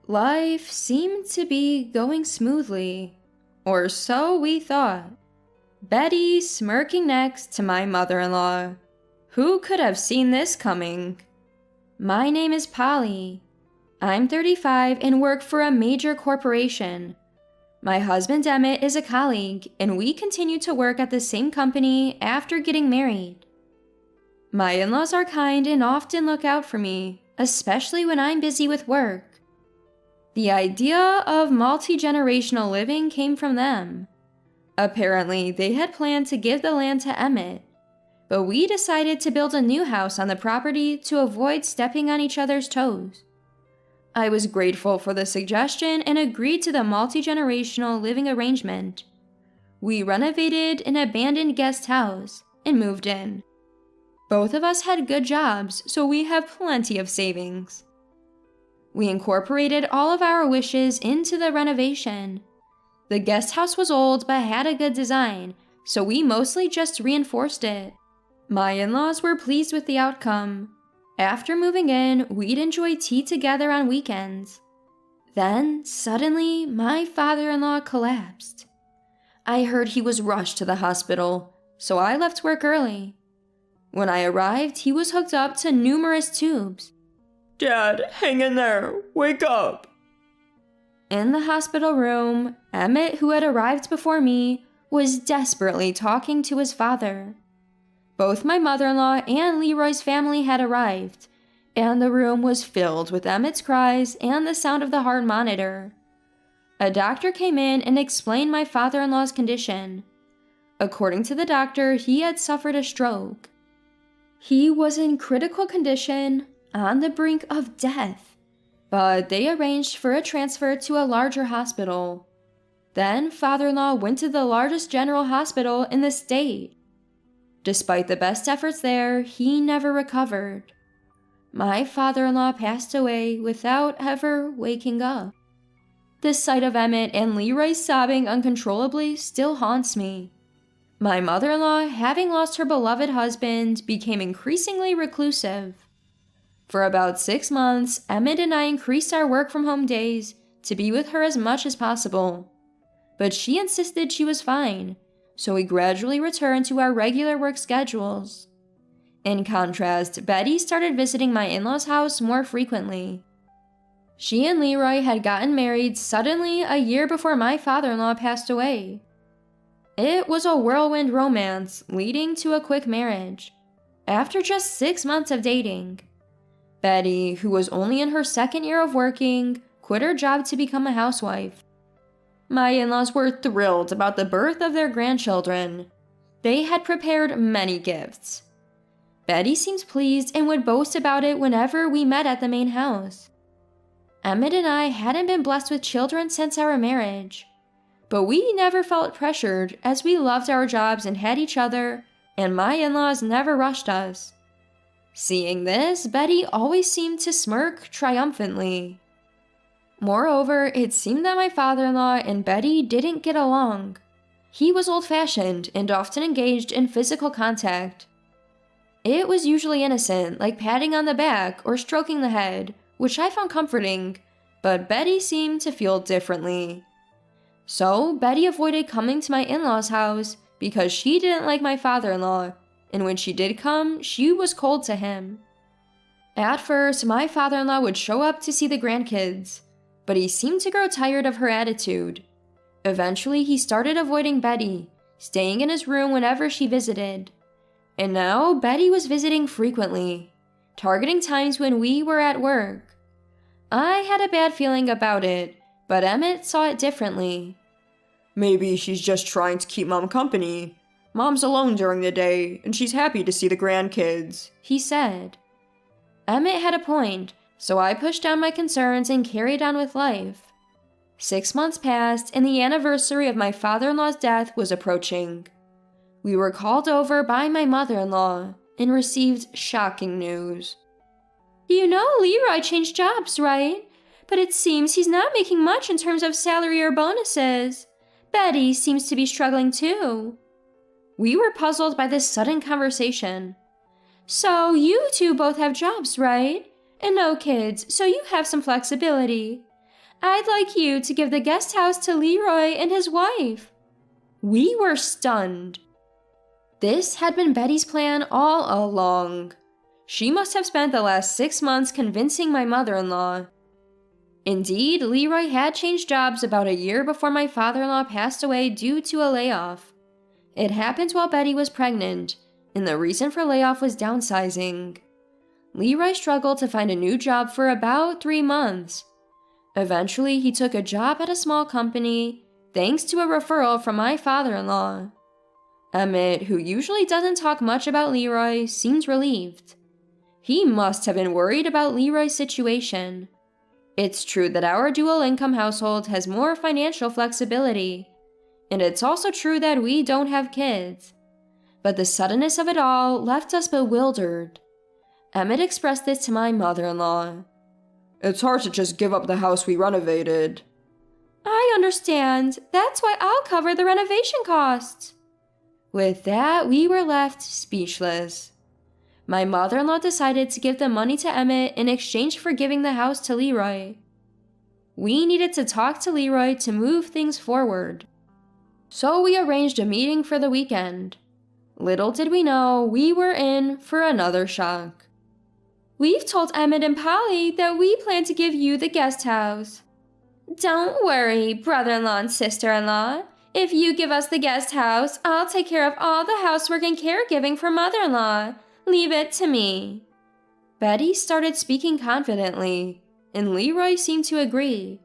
Life seemed to be going smoothly, or so we thought. Betty smirking next to my mother-in-law. Who could have seen this coming? My name is Polly. I'm 35 and work for a major corporation. My husband Emmett is a colleague, and we continue to work at the same company after getting married. My in-laws are kind and often look out for me, especially when I'm busy with work. The idea of multi-generational living came from them. Apparently, they had planned to give the land to Emmett, but we decided to build a new house on the property to avoid stepping on each other's toes. I was grateful for the suggestion and agreed to the multi-generational living arrangement. We renovated an abandoned guest house and moved in. Both of us had good jobs, so we have plenty of savings. We incorporated all of our wishes into the renovation. The guest house was old but had a good design, so we mostly just reinforced it. My in-laws were pleased with the outcome. After moving in, we'd enjoy tea together on weekends. Then, suddenly, my father-in-law collapsed. I heard he was rushed to the hospital, so I left work early. When I arrived, he was hooked up to numerous tubes. Dad, hang in there. Wake up. In the hospital room, Emmett, who had arrived before me, was desperately talking to his father. Both my mother-in-law and Leroy's family had arrived, and the room was filled with Emmett's cries and the sound of the heart monitor. A doctor came in and explained my father-in-law's condition. According to the doctor, he had suffered a stroke. He was in critical condition, on the brink of death, but they arranged for a transfer to a larger hospital. Then father-in-law went to the largest general hospital in the state. Despite the best efforts there, he never recovered. My father-in-law passed away without ever waking up. The sight of Emmett and Leroy sobbing uncontrollably still haunts me. My mother-in-law, having lost her beloved husband, became increasingly reclusive. For about 6 months, Emmett and I increased our work-from-home days to be with her as much as possible. But she insisted she was fine, so we gradually returned to our regular work schedules. In contrast, Betty started visiting my in-laws' house more frequently. She and Leroy had gotten married suddenly a year before my father-in-law passed away. It was a whirlwind romance leading to a quick marriage. After just 6 months of dating, Betty, who was only in her 2nd year of working, quit her job to become a housewife. My in-laws were thrilled about the birth of their grandchildren. They had prepared many gifts. Betty seemed pleased and would boast about it whenever we met at the main house. Emmett and I hadn't been blessed with children since our marriage, but we never felt pressured as we loved our jobs and had each other, and my in-laws never rushed us. Seeing this, Betty always seemed to smirk triumphantly. Moreover, it seemed that my father-in-law and Betty didn't get along. He was old-fashioned and often engaged in physical contact. It was usually innocent, like patting on the back or stroking the head, which I found comforting, but Betty seemed to feel differently. So, Betty avoided coming to my in-laws' house because she didn't like my father-in-law, and when she did come, she was cold to him. At first, my father-in-law would show up to see the grandkids, but he seemed to grow tired of her attitude. Eventually, he started avoiding Betty, staying in his room whenever she visited. And now, Betty was visiting frequently, targeting times when we were at work. I had a bad feeling about it, but Emmett saw it differently. Maybe she's just trying to keep Mom company. Mom's alone during the day, and she's happy to see the grandkids, he said. Emmett had a point, so I pushed down my concerns and carried on with life. 6 months passed, and the anniversary of my father-in-law's death was approaching. We were called over by my mother-in-law and received shocking news. You know Leroy changed jobs, right? But it seems he's not making much in terms of salary or bonuses. Betty seems to be struggling too. We were puzzled by this sudden conversation. So you two both have jobs, right? And no kids, so you have some flexibility. I'd like you to give the guest house to Leroy and his wife." We were stunned. This had been Betty's plan all along. She must have spent the last 6 months convincing my mother-in-law. Indeed, Leroy had changed jobs about a year before my father-in-law passed away due to a layoff. It happened while Betty was pregnant, and the reason for layoff was downsizing. Leroy struggled to find a new job for about 3 months. Eventually, he took a job at a small company, thanks to a referral from my father-in-law. Emmett, who usually doesn't talk much about Leroy, seemed relieved. He must have been worried about Leroy's situation. It's true that our dual-income household has more financial flexibility, and it's also true that we don't have kids. But the suddenness of it all left us bewildered. Emmett expressed this to my mother-in-law. "It's hard to just give up the house we renovated." "I understand. That's why I'll cover the renovation costs." With that, we were left speechless. My mother-in-law decided to give the money to Emmett in exchange for giving the house to Leroy. We needed to talk to Leroy to move things forward. So we arranged a meeting for the weekend. Little did we know, we were in for another shock. "We've told Emmett and Polly that we plan to give you the guest house." "Don't worry, brother-in-law and sister-in-law. If you give us the guest house, I'll take care of all the housework and caregiving for mother-in-law. Leave it to me." Betty started speaking confidently, and Leroy seemed to agree.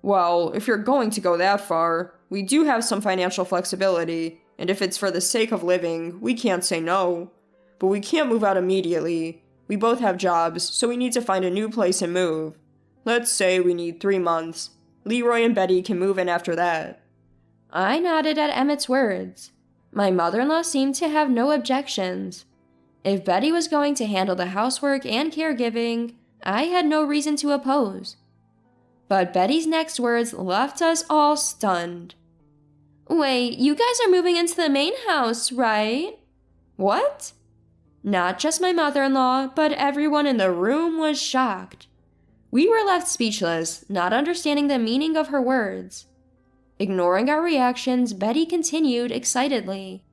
"Well, if you're going to go that far, we do have some financial flexibility, and if it's for the sake of living, we can't say no. But we can't move out immediately. We both have jobs, so we need to find a new place and move. Let's say we need 3 months. Leroy and Betty can move in after that." I nodded at Emmett's words. My mother-in-law seemed to have no objections. If Betty was going to handle the housework and caregiving, I had no reason to oppose. But Betty's next words left us all stunned. "Wait, you guys are moving into the main house, right?" "What?" Not just my mother-in-law, but everyone in the room was shocked. We were left speechless, not understanding the meaning of her words. Ignoring our reactions, Betty continued excitedly.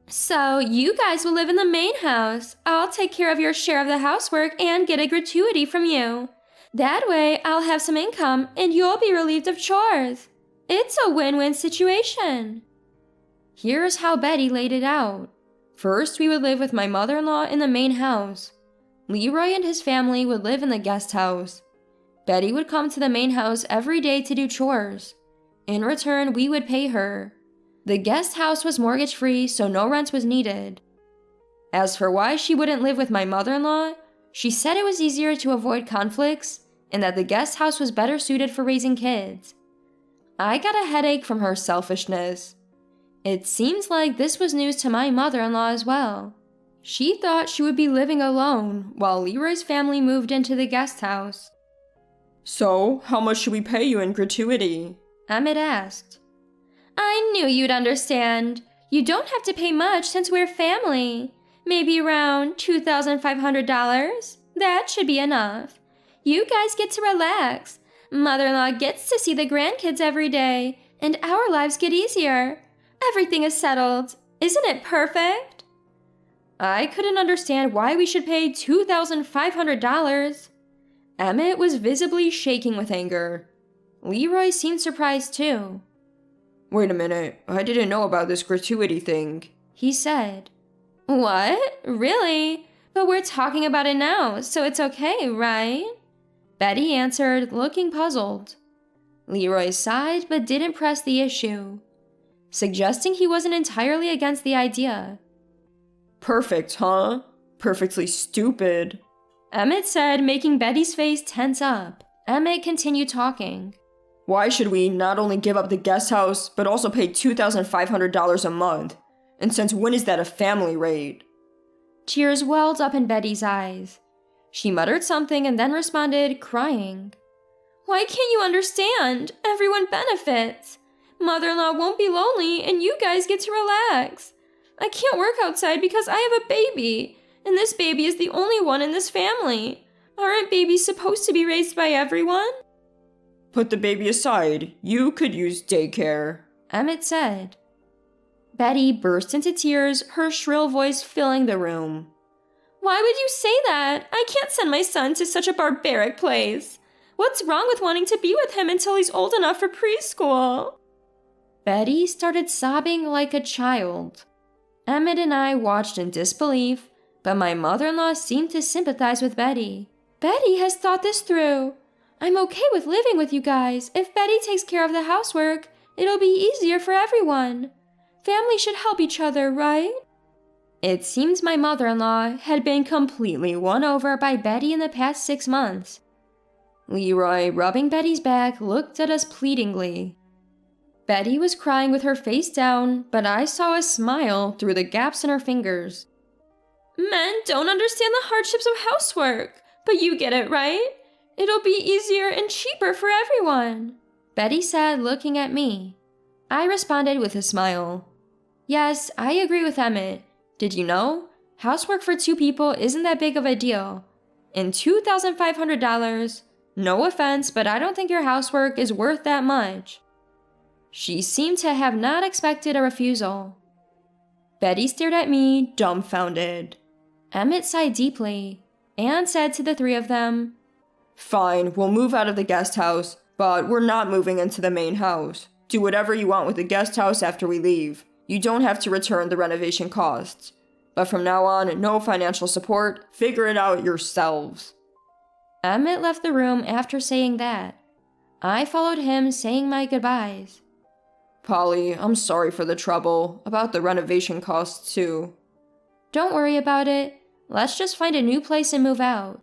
"So, you guys will live in the main house. I'll take care of your share of the housework and get a gratuity from you. That way, I'll have some income and you'll be relieved of chores. It's a win-win situation." Here's how Betty laid it out. First, we would live with my mother-in-law in the main house. Leroy and his family would live in the guest house. Betty would come to the main house every day to do chores. In return, we would pay her. The guest house was mortgage-free, so no rent was needed. As for why she wouldn't live with my mother-in-law, she said it was easier to avoid conflicts and that the guest house was better suited for raising kids. I got a headache from her selfishness. It seems like this was news to my mother-in-law as well. She thought she would be living alone while Leroy's family moved into the guest house. "So, how much should we pay you in gratuity?" Emmett asked. "I knew you'd understand. You don't have to pay much since we're family. Maybe around $2,500. That should be enough. You guys get to relax. Mother-in-law gets to see the grandkids every day, and our lives get easier. Everything is settled. Isn't it perfect?" I couldn't understand why we should pay $2,500. Emmett was visibly shaking with anger. Leroy seemed surprised too. "Wait a minute, I didn't know about this gratuity thing," he said. "What? Really? But we're talking about it now, so it's okay, right?" Betty answered, looking puzzled. Leroy sighed but didn't press the issue, suggesting he wasn't entirely against the idea. "Perfect, huh? Perfectly stupid," Emmett said, making Betty's face tense up. Emmett continued talking. "Why should we not only give up the guest house, but also pay $2,500 a month? And since when is that a family rate?" Tears welled up in Betty's eyes. She muttered something and then responded, crying. "Why can't you understand? Everyone benefits. Mother-in-law won't be lonely and you guys get to relax. I can't work outside because I have a baby, and this baby is the only one in this family. Aren't babies supposed to be raised by everyone?" Put the baby aside. You could use daycare, Emmett said. Betty burst into tears, her shrill voice filling the room. Why would you say that? I can't send my son to such a barbaric place. What's wrong with wanting to be with him until he's old enough for preschool? Betty started sobbing like a child. Emmett and I watched in disbelief, but my mother-in-law seemed to sympathize with Betty. Betty has thought this through. I'm okay with living with you guys. If Betty takes care of the housework, it'll be easier for everyone. Family should help each other, right? It seems my mother-in-law had been completely won over by Betty in the past 6 months. Leroy, rubbing Betty's back, looked at us pleadingly. Betty was crying with her face down, but I saw a smile through the gaps in her fingers. Men don't understand the hardships of housework, but you get it, right? It'll be easier and cheaper for everyone, Betty said, looking at me. I responded with a smile. Yes, I agree with Emmett. Did you know? Housework for 2 people isn't that big of a deal. And $2,500, no offense, but I don't think your housework is worth that much. She seemed to have not expected a refusal. Betty stared at me, dumbfounded. Emmett sighed deeply and said to the 3 of them, Fine, we'll move out of the guest house, but we're not moving into the main house. Do whatever you want with the guest house after we leave. You don't have to return the renovation costs. But from now on, no financial support. Figure it out yourselves. Emmett left the room after saying that. I followed him, saying my goodbyes. Polly, I'm sorry for the trouble. About the renovation costs, too. Don't worry about it. Let's just find a new place and move out.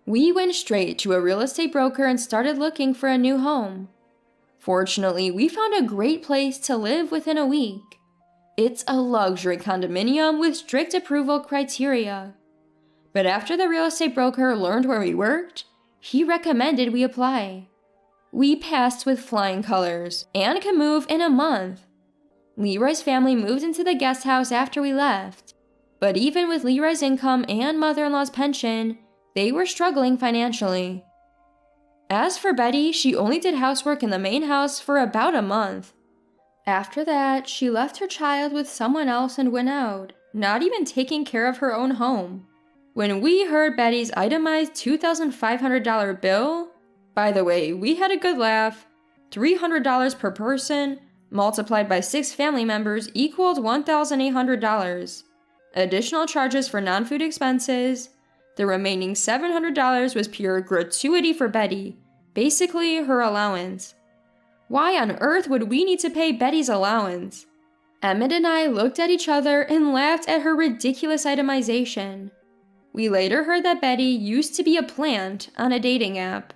We went straight to a real estate broker and started looking for a new home. Fortunately, we found a great place to live within a week. It's a luxury condominium with strict approval criteria. But after the real estate broker learned where we worked, he recommended we apply. We passed with flying colors and could move in a month. Leroy's family moved into the guest house after we left. But even with Leroy's income and mother-in-law's pension, they were struggling financially. As for Betty, she only did housework in the main house for about a month. After that, she left her child with someone else and went out, not even taking care of her own home. When we heard Betty's itemized $2,500 bill, by the way, we had a good laugh. $300 per person, multiplied by 6 family members, equaled $1,800. Additional charges for non-food expenses. The remaining $700 was pure gratuity for Betty, basically her allowance. Why on earth would we need to pay Betty's allowance? Emmett and I looked at each other and laughed at her ridiculous itemization. We later heard that Betty used to be a plant on a dating app.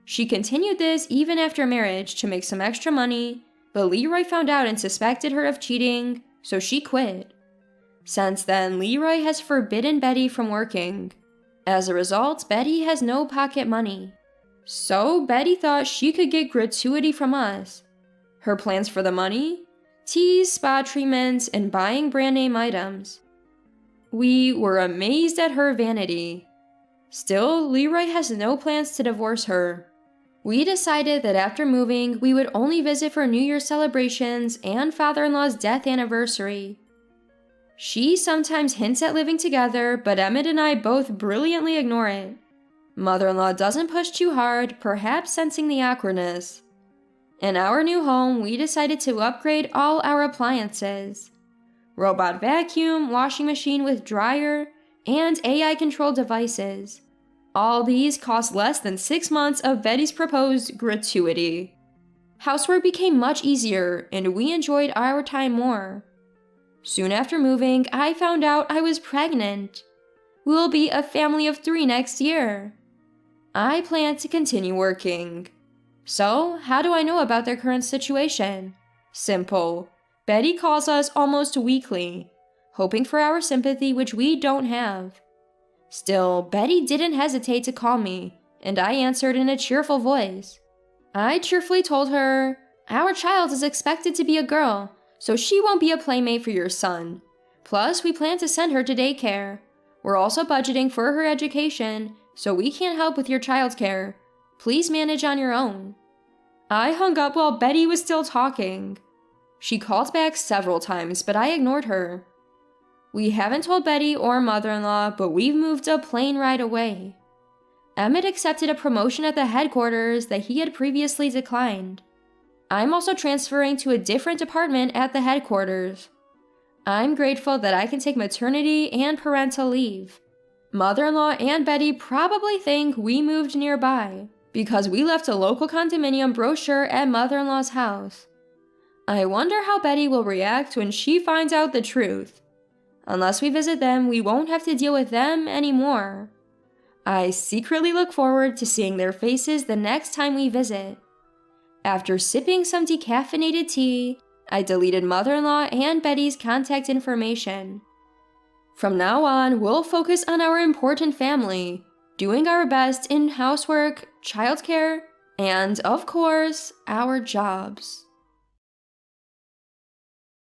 She continued this even after marriage to make some extra money, but Leroy found out and suspected her of cheating, so she quit. Since then, Leroy has forbidden Betty from working. As a result, Betty has no pocket money. So Betty thought she could get gratuity from us. Her plans for the money? Teas, spa treatments, and buying brand name items. We were amazed at her vanity. Still, Leroy has no plans to divorce her. We decided that after moving, we would only visit for New Year's celebrations and father-in-law's death anniversary. She sometimes hints at living together, but Emmett and I both brilliantly ignore it. Mother-in-law doesn't push too hard, perhaps sensing the awkwardness. In our new home, we decided to upgrade all our appliances. Robot vacuum, washing machine with dryer, and AI-controlled devices. All these cost less than 6 months of Betty's proposed gratuity. Housework became much easier, and we enjoyed our time more. Soon after moving, I found out I was pregnant. We'll be a family of 3 next year. I plan to continue working. So, how do I know about their current situation? Simple. Betty calls us almost weekly, hoping for our sympathy, which we don't have. Still, Betty didn't hesitate to call me, and I answered in a cheerful voice. I cheerfully told her, "Our child is expected to be a girl, so she won't be a playmate for your son. Plus, we plan to send her to daycare. We're also budgeting for her education, so we can't help with your childcare. Please manage on your own." I hung up while Betty was still talking. She called back several times, but I ignored her. We haven't told Betty or mother-in-law, but we've moved a plane ride away. Emmett accepted a promotion at the headquarters that he had previously declined. I'm also transferring to a different department at the headquarters. I'm grateful that I can take maternity and parental leave. Mother-in-law and Betty probably think we moved nearby because we left a local condominium brochure at mother-in-law's house. I wonder how Betty will react when she finds out the truth. Unless we visit them, we won't have to deal with them anymore. I secretly look forward to seeing their faces the next time we visit. After sipping some decaffeinated tea, I deleted mother-in-law and Betty's contact information. From now on, we'll focus on our important family, doing our best in housework, childcare, and, of course, our jobs.